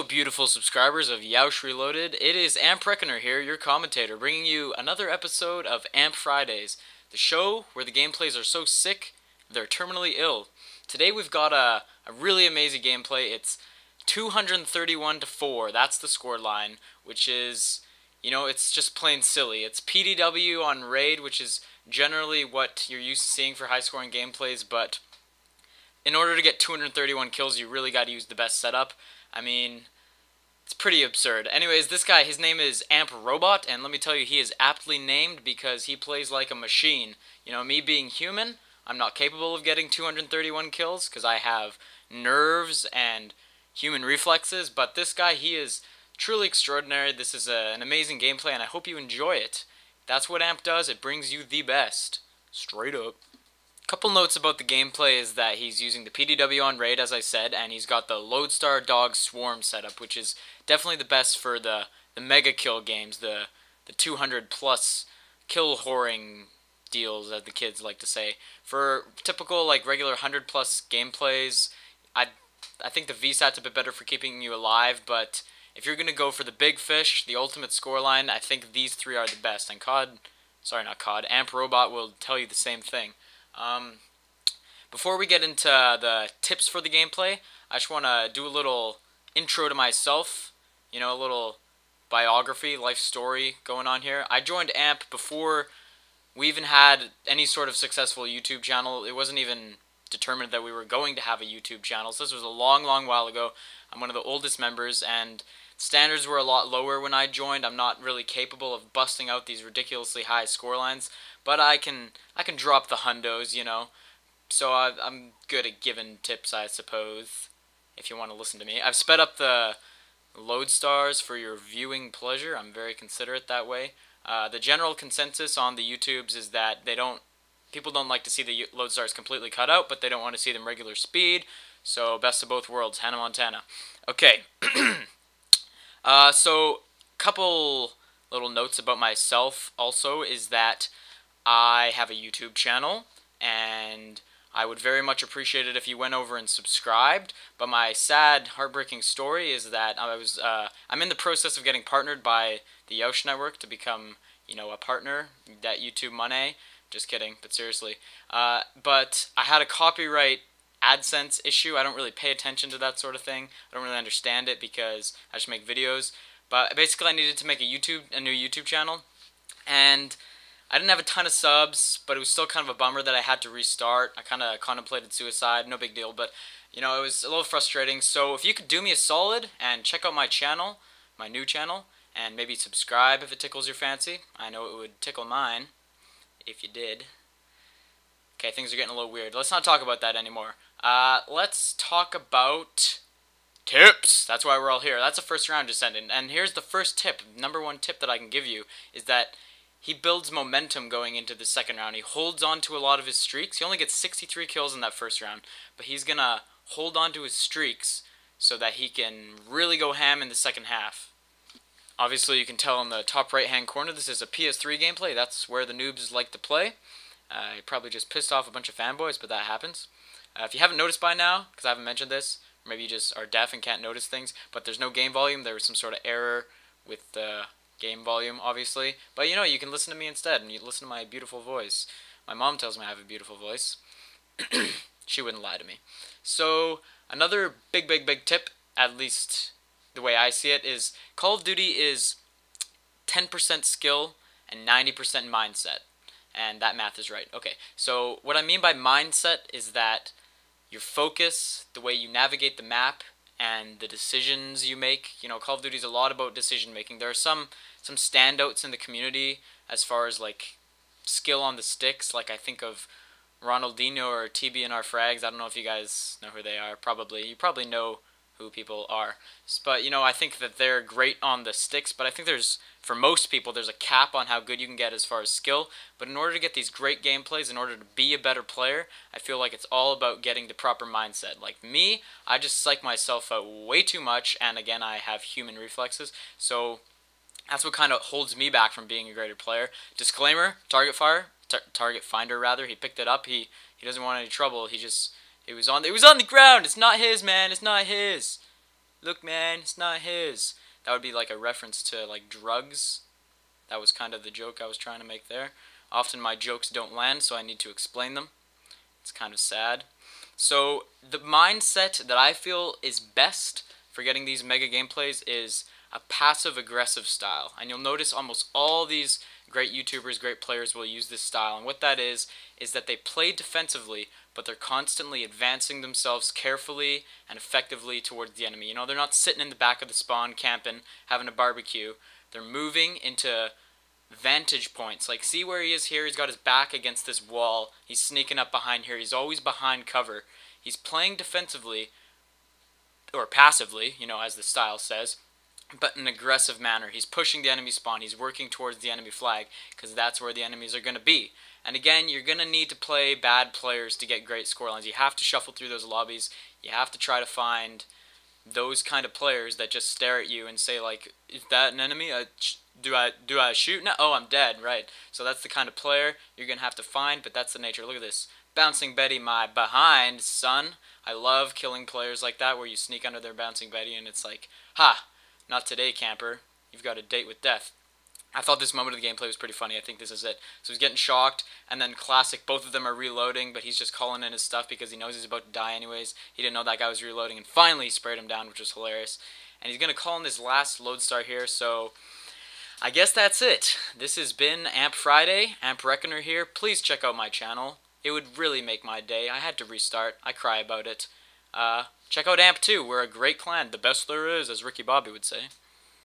Hello beautiful subscribers of Yeousch Reloaded. It is Amp Reckoner here, your commentator, bringing you another episode of Amp Fridays, the show where the gameplays are so sick, they're terminally ill. Today we've got a really amazing gameplay. It's 231-4, that's the score line, which is, it's just plain silly. It's PDW on Raid, which is generally what you're used to seeing for high-scoring gameplays, but in order to get 231 kills, you really got to use the best setup. I mean, it's pretty absurd. Anyways, this guy, his name is Amp Robot, and let me tell you, he is aptly named because he plays like a machine. Me being human, I'm not capable of getting 231 kills because I have nerves and human reflexes, but this guy, he is truly extraordinary. This is an amazing gameplay, and I hope you enjoy it. That's what Amp does. It brings you the best. Straight up. Couple notes about the gameplay is that he's using the PDW on Raid, as I said, and he's got the Lodestar Dog Swarm setup, which is definitely the best for the mega kill games, the 200 plus kill whoring deals, as the kids like to say. For typical regular 100 plus gameplays, I think the VSAT's a bit better for keeping you alive, but if you're gonna go for the big fish, the ultimate scoreline, I think these three are the best. And Amp Robot will tell you the same thing. Before we get into the tips for the gameplay, I just want to do a little intro to myself, a little biography, life story going on here. I joined AMP before we even had any sort of successful YouTube channel. It wasn't even determined that we were going to have a YouTube channel, so this was a long, long while ago. I'm one of the oldest members, and standards were a lot lower when I joined. I'm not really capable of busting out these ridiculously high score lines, but I can drop the hundos, So I'm good at giving tips, I suppose, if you want to listen to me. I've sped up the load stars for your viewing pleasure. I'm very considerate that way. The general consensus on the YouTubes is that people don't like to see the load stars completely cut out, but they don't want to see them regular speed. So best of both worlds, Hannah Montana. Okay. So couple little notes about myself also is that I have a YouTube channel, and I would very much appreciate it if you went over and subscribed. But my sad, heartbreaking story is that I'm in the process of getting partnered by the Yeousch Network to become, a partner, that YouTube money. Just kidding, but seriously. But I had a copyright AdSense issue. I don't really pay attention to that sort of thing. I don't really understand it because I just make videos. But basically, I needed to make a new YouTube channel, and I didn't have a ton of subs, but it was still kind of a bummer that I had to restart. I kind of contemplated suicide, no big deal, but, it was a little frustrating. So if you could do me a solid and check out my channel, my new channel, and maybe subscribe if it tickles your fancy. I know it would tickle mine if you did. Okay, things are getting a little weird. Let's not talk about that anymore. Let's talk about tips. That's why we're all here. That's the first round just ended. And here's the first tip, number one tip that I can give you, is that he builds momentum going into the second round. He holds on to a lot of his streaks. He only gets 63 kills in that first round, but he's going to hold on to his streaks so that he can really go ham in the second half. Obviously, you can tell in the top right-hand corner, this is a PS3 gameplay. That's where the noobs like to play. He probably just pissed off a bunch of fanboys, but that happens. If you haven't noticed by now, because I haven't mentioned this, or maybe you just are deaf and can't notice things, but there's no game volume. There was some sort of error with the game volume, obviously, but you can listen to me instead, and you listen to my beautiful voice. My mom tells me I have a beautiful voice. She wouldn't lie to me. So another big tip, at least the way I see it, is Call of Duty is 10% skill and 90% mindset, and that math is right. Okay, so what I mean by mindset is that your focus, the way you navigate the map, and the decisions you make. Call of Duty is a lot about decision making. There are some standouts in the community as far as skill on the sticks. I think of Ronaldinho or TB and our frags. I don't know if you guys know who they are. You probably know who people are. But I think that they're great on the sticks. But I think for most people, there's a cap on how good you can get as far as skill. But in order to get these great gameplays, in order to be a better player, I feel like it's all about getting the proper mindset. Like me, I just psych myself out way too much, and again, I have human reflexes, so that's what kind of holds me back from being a greater player. Disclaimer, target finder rather, he picked it up, he doesn't want any trouble, it was on the ground, it's not his, man, it's not his. look man, it's not his. That would be like a reference to like drugs. That was kind of the joke I was trying to make there. Often my jokes don't land, so I need to explain them. It's kind of sad. So the mindset that I feel is best for getting these mega gameplays is a passive-aggressive style. And you'll notice almost all these great YouTubers, great players will use this style. And what that is that they play defensively, but they're constantly advancing themselves carefully and effectively towards the enemy. You know, they're not sitting in the back of the spawn camping, having a barbecue. They're moving into vantage points. Like, see where he is here? He's got his back against this wall. He's sneaking up behind here. He's always behind cover. He's playing defensively, or passively, you know, as the style says, but in an aggressive manner. He's pushing the enemy spawn. He's working towards the enemy flag, because that's where the enemies are going to be. And again, you're going to need to play bad players to get great scorelines. You have to shuffle through those lobbies. You have to try to find those kind of players that just stare at you and say, like, is that an enemy? Do I shoot? No, oh, I'm dead, right. So that's the kind of player you're going to have to find, but that's the nature. Look at this. Bouncing Betty, my behind, son. I love killing players like that where you sneak under their Bouncing Betty and it's like, ha, not today, camper. You've got a date with death. I thought this moment of the gameplay was pretty funny. I think this is it. So he's getting shocked, and then classic, both of them are reloading, but he's just calling in his stuff because he knows he's about to die anyways. He didn't know that guy was reloading, and finally he sprayed him down, which was hilarious. And he's going to call in this last lodestar here, so I guess that's it. This has been Amp Friday, Amp Reckoner here. Please check out my channel. It would really make my day. I had to restart. I cry about it. Check out Amp 2. We're a great clan. The best there is, as Ricky Bobby would say.